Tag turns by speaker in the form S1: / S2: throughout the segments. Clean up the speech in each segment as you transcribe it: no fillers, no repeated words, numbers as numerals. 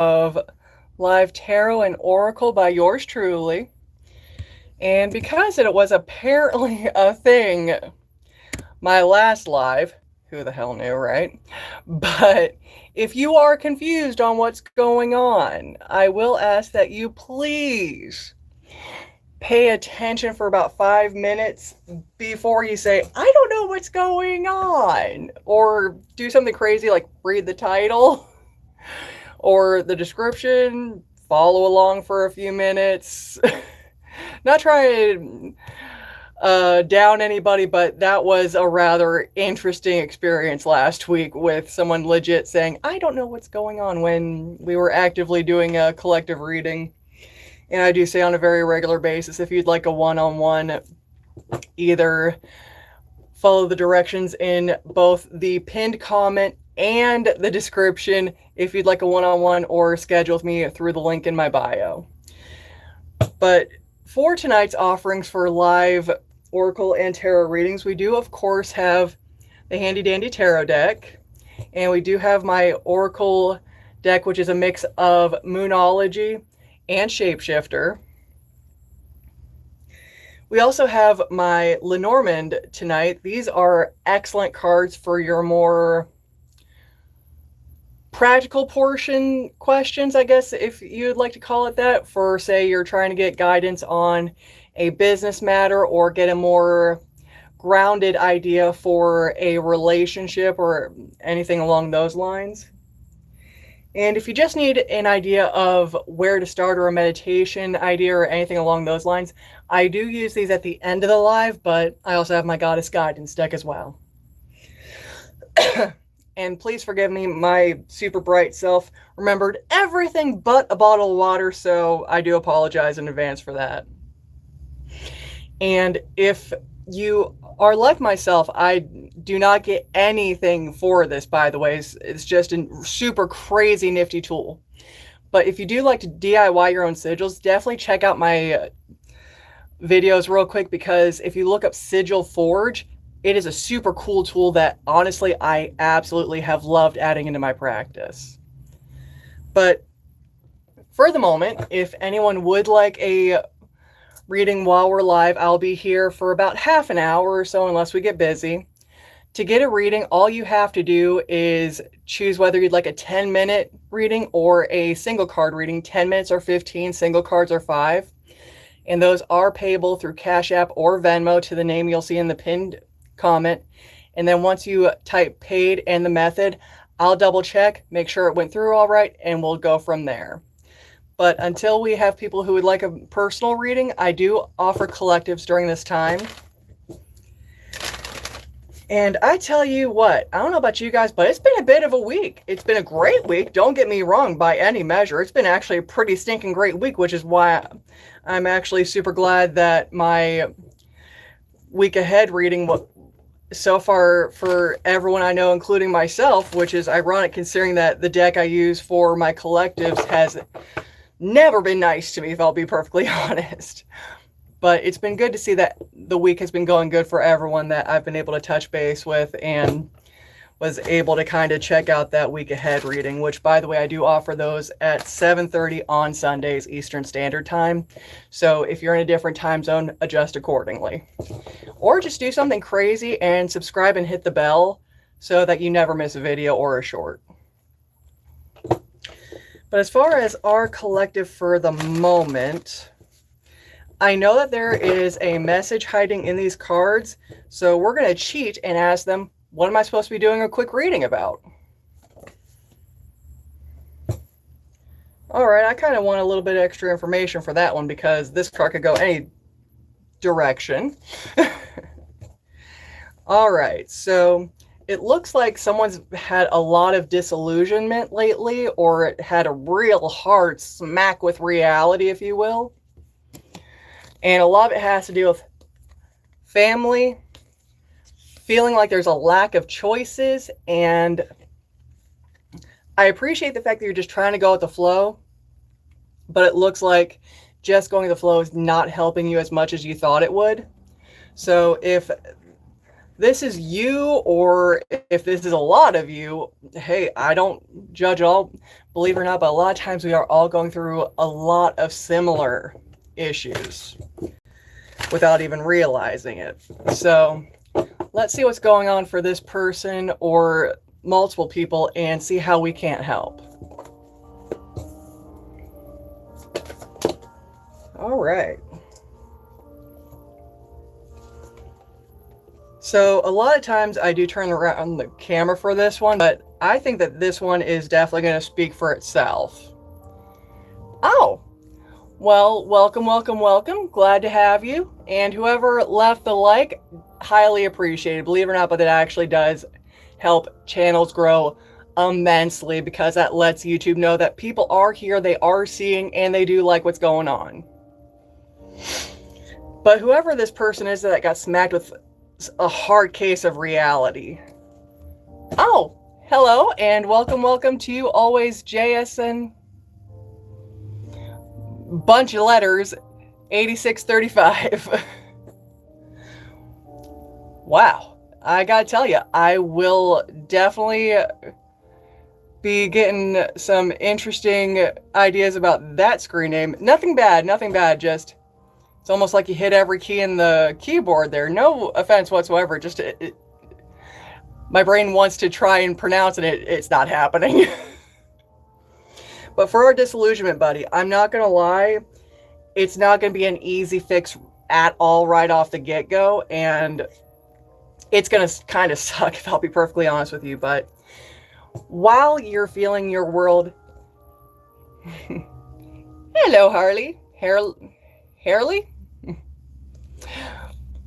S1: of Live Tarot and Oracle by yours truly. And because it was apparently a thing, my last live, who the hell knew, right? But if you are confused on what's going on, I will ask that you please pay attention for about 5 minutes before you say, I don't know what's going on, or do something crazy like read the title or the description, follow along for a few minutes. Not trying to down anybody, but that was a rather interesting experience last week with someone legit saying, I don't know what's going on, when we were actively doing a collective reading. And I do say on a very regular basis, if you'd like a one-on-one, either follow the directions in both the pinned comment and the description if you'd like a one-on-one, or schedule with me through the link in my bio. But for tonight's offerings for live Oracle and Tarot readings, we do of course have the handy dandy tarot deck, and we do have my Oracle deck, which is a mix of Moonology and Shapeshifter. We also have my Lenormand tonight. These are excellent cards for your more practical portion questions, I guess, if you'd like to call it that, for say you're trying to get guidance on a business matter or get a more grounded idea for a relationship or anything along those lines. And if you just need an idea of where to start, or a meditation idea or anything along those lines, I do use these at the end of the live, but I also have my Goddess Guidance deck as well. And please forgive me, my super bright self remembered everything but a bottle of water, so I do apologize in advance for that. And if you are like myself, I do not get anything for this, by the way. It's just a super crazy nifty tool. But if you do like to DIY your own sigils, definitely check out my videos real quick, because if you look up Sigil Forge, it is a super cool tool that honestly I absolutely have loved adding into my practice. But for the moment, if anyone would like a reading while we're live, I'll be here for about half an hour or so, unless we get busy. To get a reading, all you have to do is choose whether you'd like a 10-minute reading or a single card reading. 10 minutes are 15, single cards are 5. And those are payable through CashApp or Venmo to the name you'll see in the pinned comment. And then once you type paid and the method, I'll double check, make sure it went through all right, and we'll go from there. But until we have people who would like a personal reading, I do offer collectives during this time. And I tell you what, I don't know about you guys, but it's been a bit of a week. It's been a great week, don't get me wrong, by any measure. It's been actually a pretty stinking great week, which is why I'm actually super glad that my week ahead reading so far for everyone I know, including myself, which is ironic considering that the deck I use for my collectives has never been nice to me, if I'll be perfectly honest. But it's been good to see that the week has been going good for everyone that I've been able to touch base with, and was able to kind of check out that week ahead reading, which, by the way, I do offer those at 7:30 on Sundays Eastern Standard Time. So if you're in a different time zone, adjust accordingly. Or just do something crazy and subscribe and hit the bell so that you never miss a video or a short. But as far as our collective for the moment, I know that there is a message hiding in these cards, so we're going to cheat and ask them, what am I supposed to be doing a quick reading about? Alright, I kind of want a little bit of extra information for that one, because this card could go any direction. Alright, so it looks like someone's had a lot of disillusionment lately, or it had a real hard smack with reality, if you will. And a lot of it has to do with family, feeling like there's a lack of choices, and I appreciate the fact that you're just trying to go with the flow, but it looks like just going with the flow is not helping you as much as you thought it would. So if this is you, or if this is a lot of you, hey, I don't judge all, believe it or not, but a lot of times we are all going through a lot of similar issues without even realizing it. So let's see what's going on for this person or multiple people and see how we can't help. All right. So a lot of times I do turn around the camera for this one, but I think that this one is definitely going to speak for itself. Oh, well, welcome, welcome, welcome. Glad to have you. And whoever left the like, highly appreciated. Believe it or not, but that actually does help channels grow immensely, because that lets YouTube know that people are here, they are seeing, and they do like what's going on. But whoever this person is that got smacked with a hard case of reality. Oh, hello, and welcome, welcome to you, always JSN. Bunch of letters, 8635. Wow, I gotta tell you, I will definitely be getting some interesting ideas about that screen name. Nothing bad, just it's almost like you hit every key in the keyboard there. No offense whatsoever, just my brain wants to try and pronounce it, it's not happening. But for our disillusionment buddy, I'm not gonna lie, it's not gonna be an easy fix at all right off the get-go, and it's gonna kind of suck, if I'll be perfectly honest with you. But while you're feeling your world hello Harley, Harley?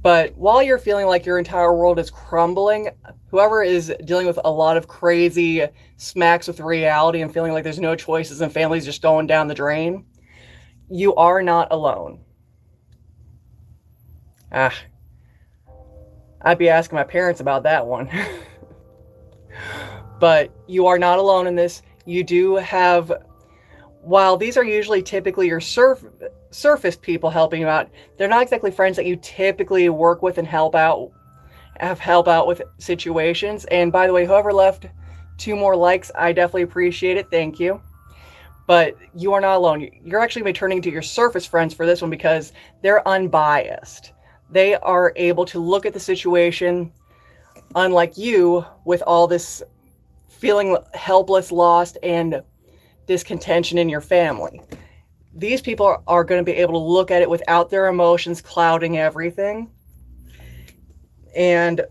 S1: But while you're feeling like your entire world is crumbling, whoever is dealing with a lot of crazy smacks with reality and feeling like there's no choices and families just going down the drain, you are not alone. I'd be asking my parents about that one. But you are not alone in this. You do have, while these are usually typically your surface people helping you out, they're not exactly friends that you typically work with and help out with situations. And by the way, whoever left 2 more likes, I definitely appreciate it. Thank you. But you are not alone. You're actually going to be turning to your surface friends for this one, because they're unbiased. They are able to look at the situation, unlike you, with all this feeling helpless, lost, and discontention in your family. These people are going to be able to look at it without their emotions clouding everything. And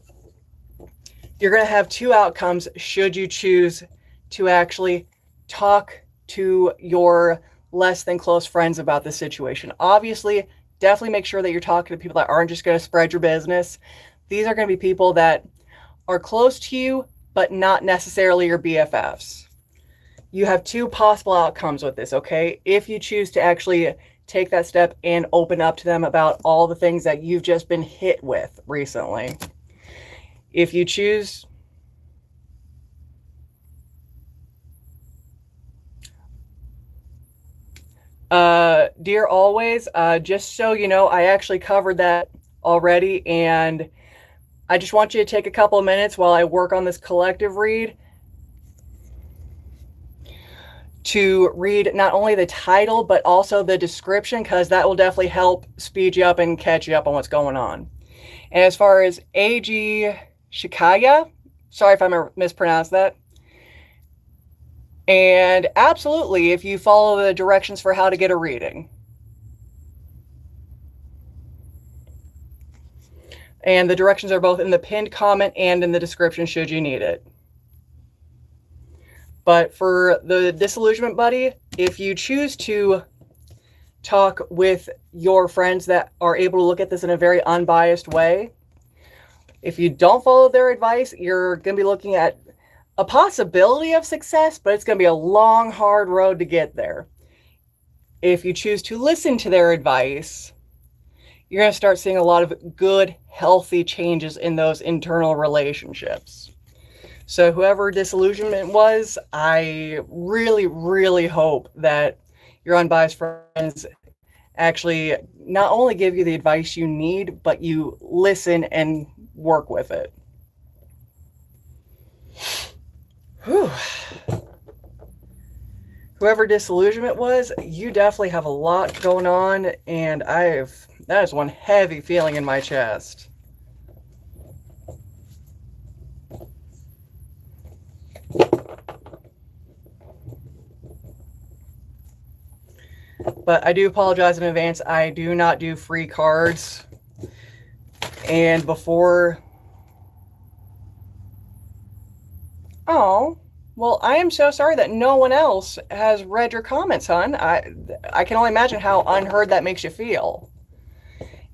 S1: you're going to have 2 outcomes should you choose to actually talk to your less than close friends about the situation. Obviously, definitely make sure that you're talking to people that aren't just going to spread your business. These are going to be people that are close to you, but not necessarily your BFFs. You have 2 possible outcomes with this, okay? If you choose to actually take that step and open up to them about all the things that you've just been hit with recently. If you choose... dear always, just so you know, I actually covered that already, and I just want you to take a couple of minutes while I work on this collective read to read not only the title, but also the description, because that will definitely help speed you up and catch you up on what's going on. And as far as A.G. Shikaya, sorry if I mispronounced that. And absolutely, if you follow the directions for how to get a reading. And the directions are both in the pinned comment and in the description should you need it. But for the disillusionment buddy, if you choose to talk with your friends that are able to look at this in a very unbiased way, if you don't follow their advice, you're going to be looking at a possibility of success, but it's going to be a long, hard road to get there. If you choose to listen to their advice, you're going to start seeing a lot of good, healthy changes in those internal relationships. So whoever disillusionment was, I really, really hope that your unbiased friends actually not only give you the advice you need, but you listen and work with it. Whew. Whoever disillusionment was, you definitely have a lot going on, and that is one heavy feeling in my chest. But I do apologize in advance. I do not do free cards. And before... Oh, well, I am so sorry that no one else has read your comments, hon. I can only imagine how unheard that makes you feel.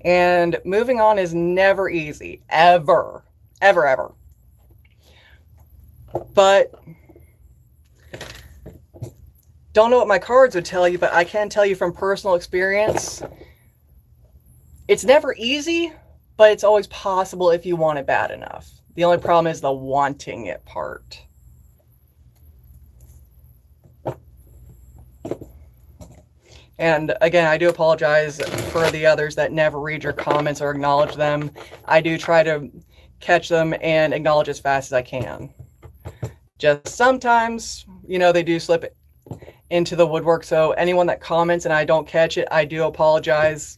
S1: And moving on is never easy. Ever. Ever, ever. But... don't know what my cards would tell you, but I can tell you from personal experience, it's never easy, but it's always possible if you want it bad enough. The only problem is the wanting it part. And again, I do apologize for the others that never read your comments or acknowledge them. I do try to catch them and acknowledge as fast as I can. Just sometimes, they do slip into the woodwork. So anyone that comments and I don't catch it, I do apologize.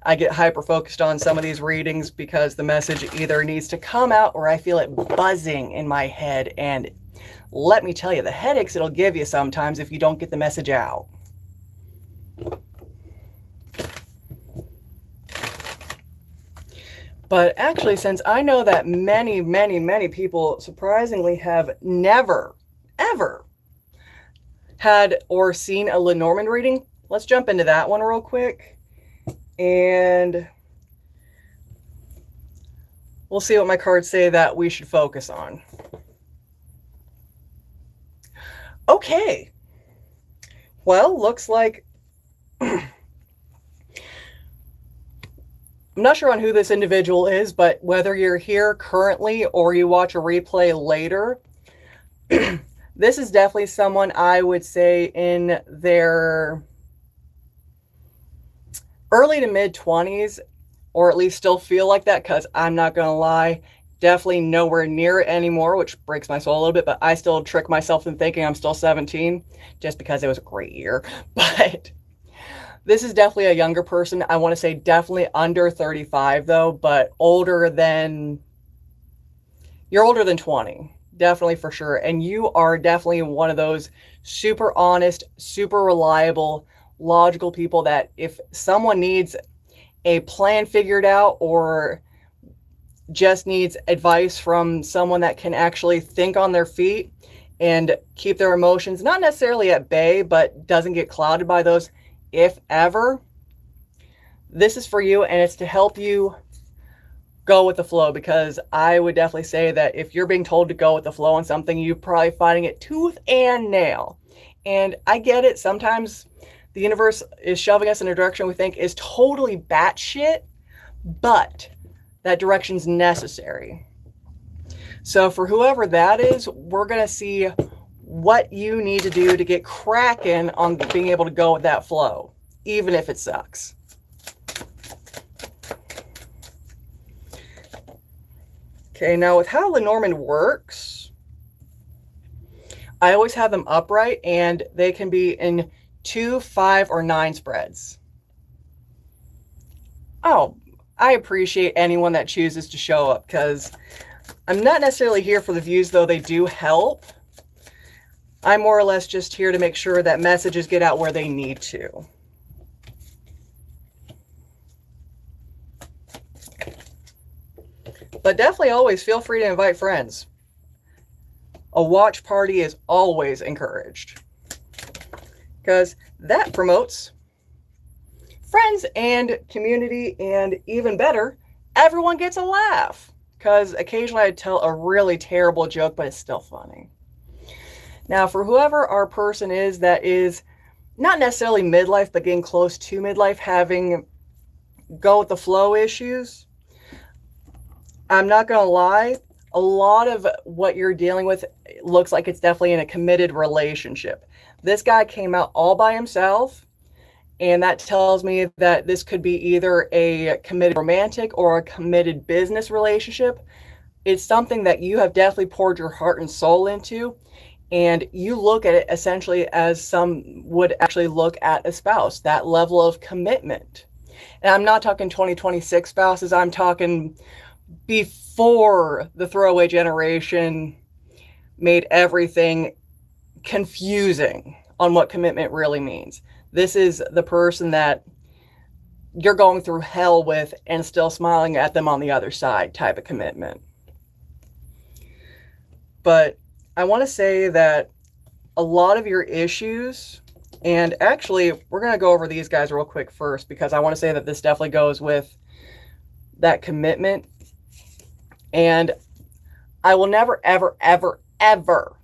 S1: I get hyper focused on some of these readings because the message either needs to come out or I feel it buzzing in my head. And let me tell you, the headaches it'll give you sometimes if you don't get the message out. But actually, since I know that many, many, many people surprisingly have never, ever had or seen a Lenormand reading, let's jump into that one real quick. And we'll see what my cards say that we should focus on. Okay. Well, looks like... I'm not sure on who this individual is, but whether you're here currently or you watch a replay later, this is definitely someone I would say in their early to mid 20s, or at least still feel like that, because I'm not going to lie, definitely nowhere near it anymore, which breaks my soul a little bit, but I still trick myself in thinking I'm still 17 just because it was a great year. But this is definitely a younger person. I want to say definitely under 35 though, but you're older than 20. Definitely for sure. And you are definitely one of those super honest, super reliable, logical people that if someone needs a plan figured out or just needs advice from someone that can actually think on their feet and keep their emotions not necessarily at bay, but doesn't get clouded by those, if ever, this is for you, and it's to help you go with the flow, because I would definitely say that if you're being told to go with the flow on something, you're probably fighting it tooth and nail. And I get it. Sometimes the universe is shoving us in a direction we think is totally batshit, but that direction's necessary. So for whoever that is, we're going to see what you need to do to get cracking on being able to go with that flow, even if it sucks. Okay, now with how Lenormand works, I always have them upright, and they can be in 2, 5, or 9 spreads. Oh, I appreciate anyone that chooses to show up, because I'm not necessarily here for the views, though they do help. I'm more or less just here to make sure that messages get out where they need to. But definitely always feel free to invite friends. A watch party is always encouraged, because that promotes friends and community, and even better, everyone gets a laugh, because occasionally I tell a really terrible joke, but it's still funny. Now, for whoever our person is that is not necessarily midlife, but getting close to midlife, having go with the flow issues, I'm not going to lie, a lot of what you're dealing with looks like it's definitely in a committed relationship. This guy came out all by himself, And that tells me that this could be either a committed romantic or a committed business relationship. It's something that you have definitely poured your heart and soul into, and you look at it essentially as some would actually look at a spouse, that level of commitment. And I'm not talking 2026 spouses, I'm talking before the throwaway generation made everything confusing on what commitment really means. This is the person that you're going through hell with and still smiling at them on the other side type of commitment. But I want to say that a lot of your issues, and actually we're going to go over these guys real quick first, because I want to say that this definitely goes with that commitment. And I will never, ever, ever, ever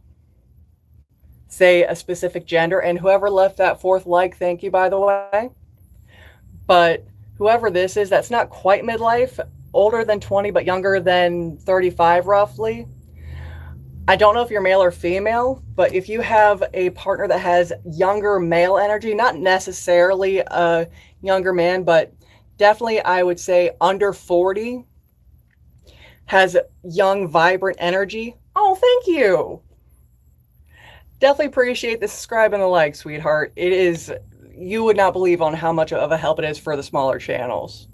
S1: say a specific gender, and whoever left that fourth like, thank you, by the way. But whoever this is, that's not quite midlife, older than 20 but younger than 35 roughly. I don't know if you're male or female, but if you have a partner that has younger male energy, not necessarily a younger man, but definitely I would say under 40, has young, vibrant energy. Oh, thank you. Definitely appreciate the subscribe and the like, sweetheart. It is, you would not believe on how much of a help it is for the smaller channels.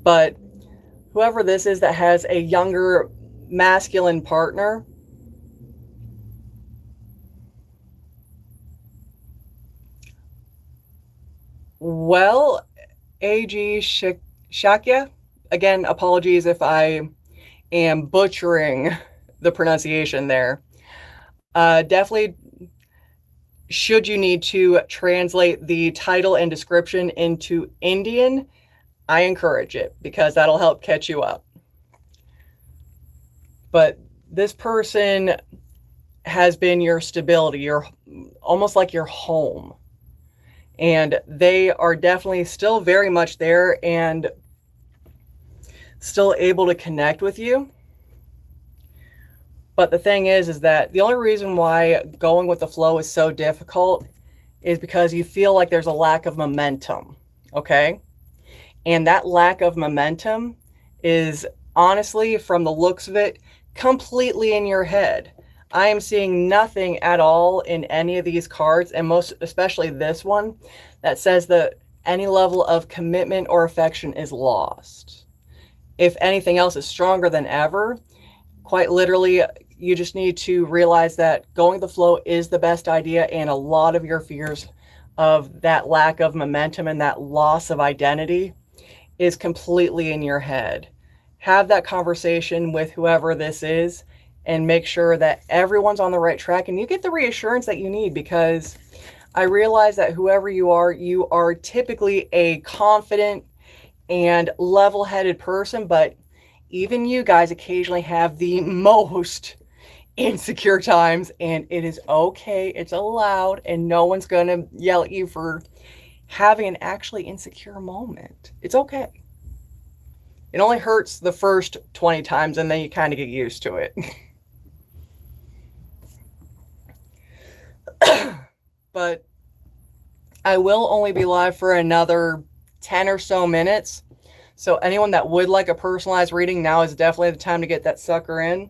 S1: But whoever this is that has a younger masculine partner, well, AG Shakya, again, apologies if I am butchering the pronunciation there. Definitely, should you need to translate the title and description into Indian, I encourage it, because that'll help catch you up. But this person has been your stability, your almost like your home. And they are definitely still very much there and still able to connect with you. But the thing is that the only reason why going with the flow is so difficult is because you feel like there's a lack of momentum, okay? And that lack of momentum is honestly, from the looks of it, completely in your head. I am seeing nothing at all in any of these cards, and most especially this one, that says that any level of commitment or affection is lost. If anything else is stronger than ever, quite literally, you just need to realize that going with the flow is the best idea, and a lot of your fears of that lack of momentum and that loss of identity is completely in your head. Have that conversation with whoever this is and make sure that everyone's on the right track and you get the reassurance that you need, because I realize that whoever you are typically a confident and level-headed person, but even you guys occasionally have the most insecure times, and it is okay, it's allowed, and no one's gonna yell at you for having an actually insecure moment. It's okay. It only hurts the first 20 times and then you kind of get used to it. But I will only be live for another 10 or so minutes. So anyone that would like a personalized reading, now is definitely the time to get that sucker in,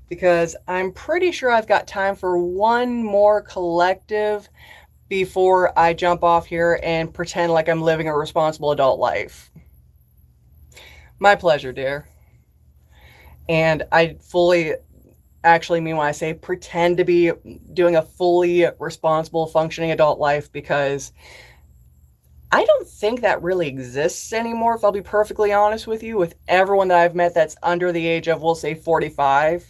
S1: because I'm pretty sure I've got time for one more collective before I jump off here and pretend like I'm living a responsible adult life. My pleasure, dear. And I fully actually mean when I say pretend to be doing a fully responsible, functioning adult life, because I don't think that really exists anymore, if I'll be perfectly honest with you. With everyone that I've met that's under the age of, we'll say, 45,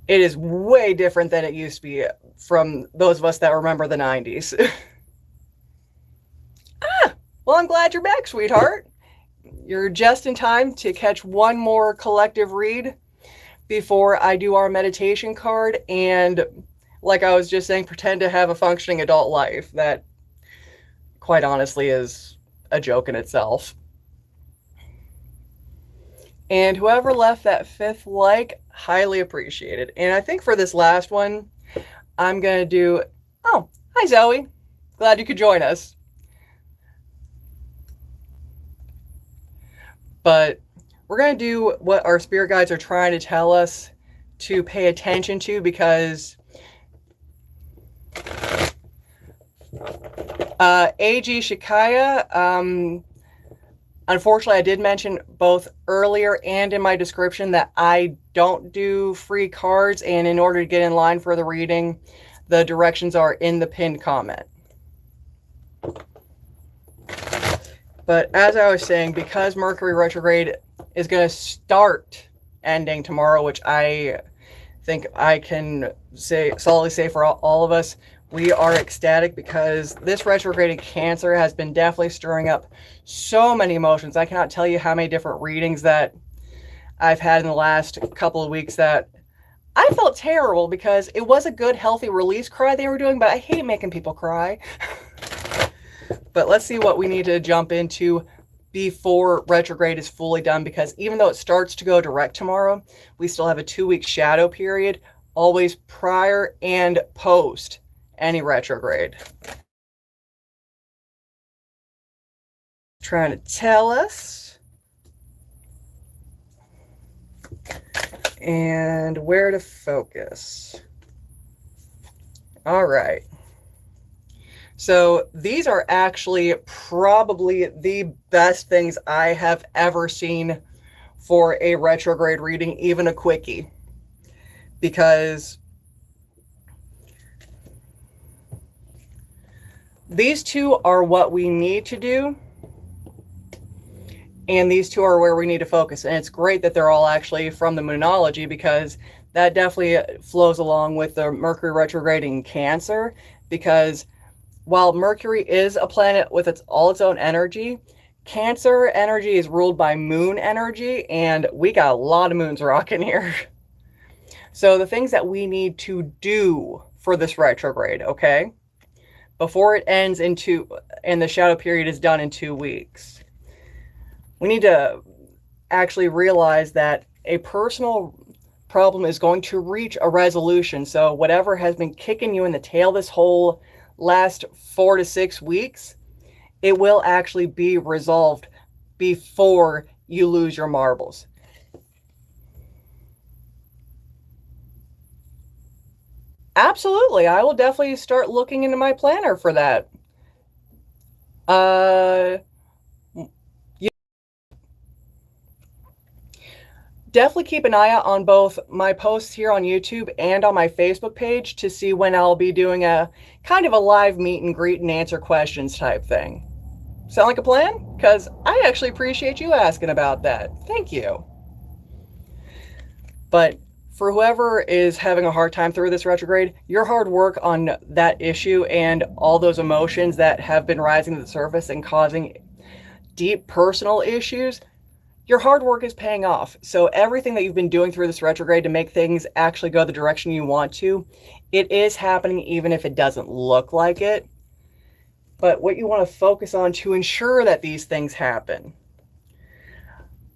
S1: it is way different than it used to be from those of us that remember the 90s. Well, I'm glad you're back, sweetheart. You're just in time to catch one more collective read before I do our meditation card, and like I was just saying, pretend to have a functioning adult life. That, quite honestly, is a joke in itself. And whoever left that fifth like, highly appreciated. And I think for this last one, I'm going to do, oh, hi Zoe. Glad you could join us. But we're going to do what our spirit guides are trying to tell us to pay attention to, because AG Shikaya, unfortunately, I did mention both earlier and in my description that I don't do free cards, and in order to get in line for the reading, the directions are in the pinned comment. But as I was saying, because Mercury retrograde is going to start ending tomorrow, which I think I can solidly say for all of us, we are ecstatic, because this retrograde in Cancer has been definitely stirring up so many emotions. I cannot tell you how many different readings that I've had in the last couple of weeks that I felt terrible, because it was a good, healthy release cry they were doing, but I hate making people cry. But let's see what we need to jump into before retrograde is fully done, because even though it starts to go direct tomorrow, we still have a 2-week shadow period, always prior and post any retrograde. Trying to tell us. And where to focus. All right. So these are actually probably the best things I have ever seen for a retrograde reading, even a quickie. Because these two are what we need to do, and these two are where we need to focus. And it's great that they're all actually from the Moonology, because that definitely flows along with the Mercury retrograde in Cancer, because while Mercury is a planet with all its own energy, Cancer energy is ruled by moon energy, and we got a lot of moons rocking here. So the things that we need to do for this retrograde, okay, before it ends and the shadow period is done in 2 weeks, we need to actually realize that a personal problem is going to reach a resolution. So whatever has been kicking you in the tail this whole last 4 to 6 weeks, it will actually be resolved before you lose your marbles. Absolutely, I will definitely start looking into my planner for that. Definitely keep an eye out on both my posts here on YouTube and on my Facebook page to see when I'll be doing a kind of a live meet and greet and answer questions type thing. Sound like a plan? Because I actually appreciate you asking about that. Thank you. But for whoever is having a hard time through this retrograde, your hard work on that issue and all those emotions that have been rising to the surface and causing deep personal issues, your hard work is paying off. So everything that you've been doing through this retrograde to make things actually go the direction you want to, it is happening even if it doesn't look like it. But what you want to focus on to ensure that these things happen.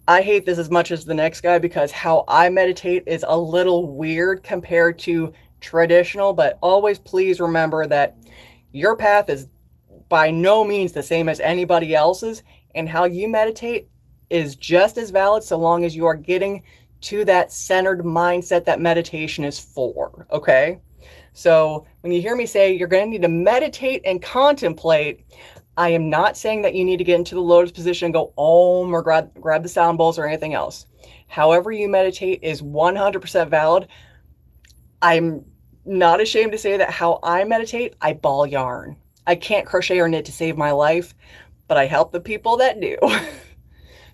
S1: I hate this as much as the next guy, because how I meditate is a little weird compared to traditional, but always please remember that your path is by no means the same as anybody else's, and how you meditate is just as valid so long as you are getting to that centered mindset that meditation is for, okay? So when you hear me say you're going to need to meditate and contemplate, I am not saying that you need to get into the lotus position and go om or grab the sound bowls or anything else. However you meditate is 100% valid. I'm not ashamed to say that how I meditate, I ball yarn. I can't crochet or knit to save my life, but I help the people that do.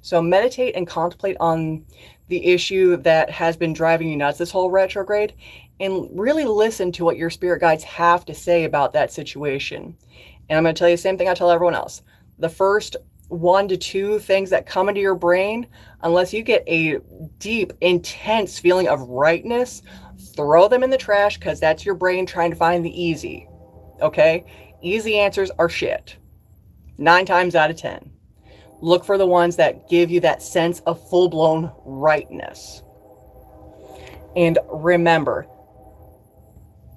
S1: So meditate and contemplate on the issue that has been driving you nuts this whole retrograde, and really listen to what your spirit guides have to say about that situation. And I'm going to tell you the same thing I tell everyone else. The first 1 to 2 things that come into your brain, unless you get a deep, intense feeling of rightness, throw them in the trash, because that's your brain trying to find the easy. Okay? Easy answers are shit. 9 times out of 10. Look for the ones that give you that sense of full-blown rightness. And remember,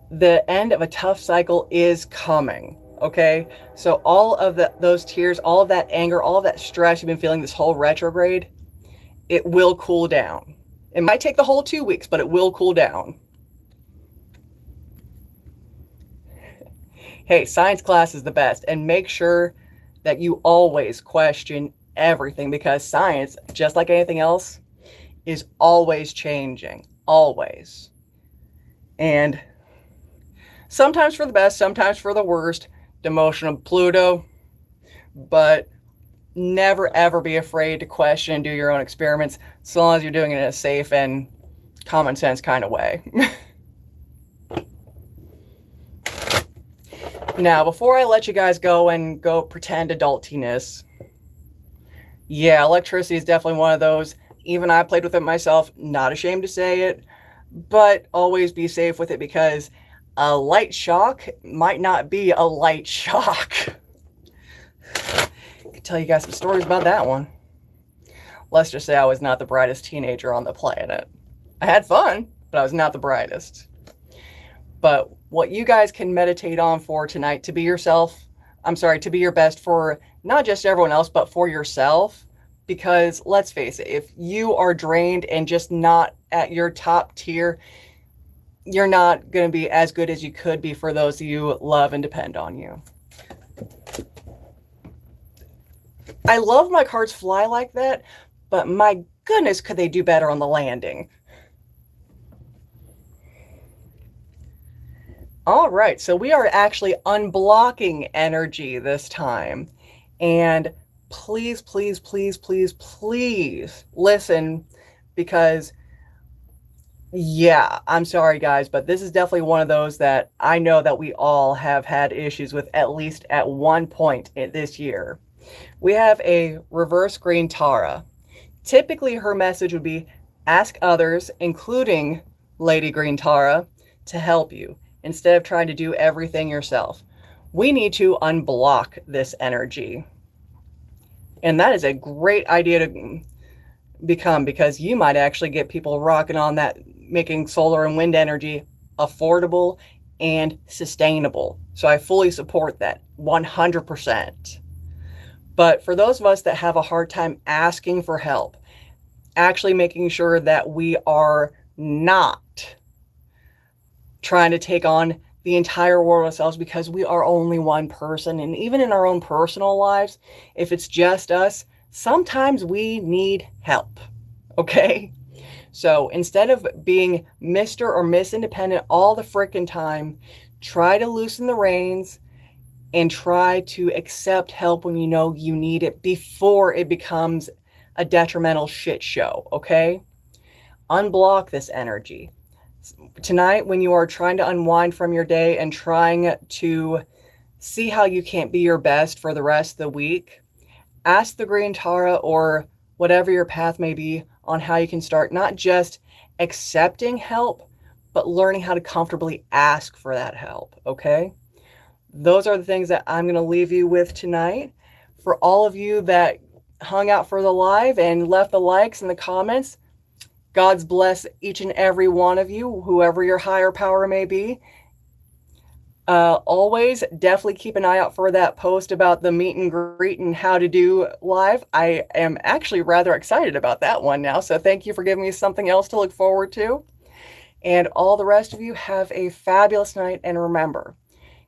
S1: the end of a tough cycle is coming, okay? So all of those tears, all of that anger, all of that stress you've been feeling this whole retrograde, it will cool down. It might take the whole 2 weeks, but it will cool down. Hey, science class is the best, and make sure that you always question everything, because science, just like anything else, is always changing. Always. And sometimes for the best, sometimes for the worst. Demotion of Pluto. But never ever be afraid to question and do your own experiments, so long as you're doing it in a safe and common sense kind of way. Now, before I let you guys go and go pretend adultiness, yeah, electricity is definitely one of those. Even I played with it myself, not ashamed to say it, but always be safe with it, because a light shock might not be a light shock. I could tell you guys some stories about that one. Let's just say I was not the brightest teenager on the planet. I had fun, but I was not the brightest. But what you guys can meditate on for tonight to be yourself, to be your best for not just everyone else, but for yourself. Because let's face it, if you are drained and just not at your top tier, you're not going to be as good as you could be for those you love and depend on you. I love my cards fly like that, but my goodness, could they do better on the landing? All right, so we are actually unblocking energy this time. And please, please, please, please, please listen, because yeah, I'm sorry guys, but this is definitely one of those that I know that we all have had issues with, at least at one point this year. We have a reverse green Tara. Typically her message would be, ask others, including Lady Green Tara, to help you, instead of trying to do everything yourself. We need to unblock this energy. And that is a great idea to become, because you might actually get people rocking on that, making solar and wind energy affordable and sustainable. So I fully support that 100%. But for those of us that have a hard time asking for help, actually making sure that we are not trying to take on the entire world ourselves, because we are only one person. And even in our own personal lives, if it's just us, sometimes we need help. Okay? So instead of being Mr. or Miss Independent all the frickin' time, try to loosen the reins and try to accept help when you know you need it, before it becomes a detrimental shit show. Okay? Unblock this energy. Tonight, when you are trying to unwind from your day and trying to see how you can't be your best for the rest of the week, ask the Green Tara, or whatever your path may be, on how you can start not just accepting help, but learning how to comfortably ask for that help, okay? Those are the things that I'm going to leave you with tonight. For all of you that hung out for the live and left the likes and the comments, God's bless each and every one of you, whoever your higher power may be. Always definitely keep an eye out for that post about the meet and greet and how to do live. I am actually rather excited about that one now, so thank you for giving me something else to look forward to. And all the rest of you, have a fabulous night, and remember,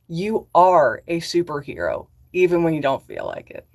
S1: you are a superhero, even when you don't feel like it.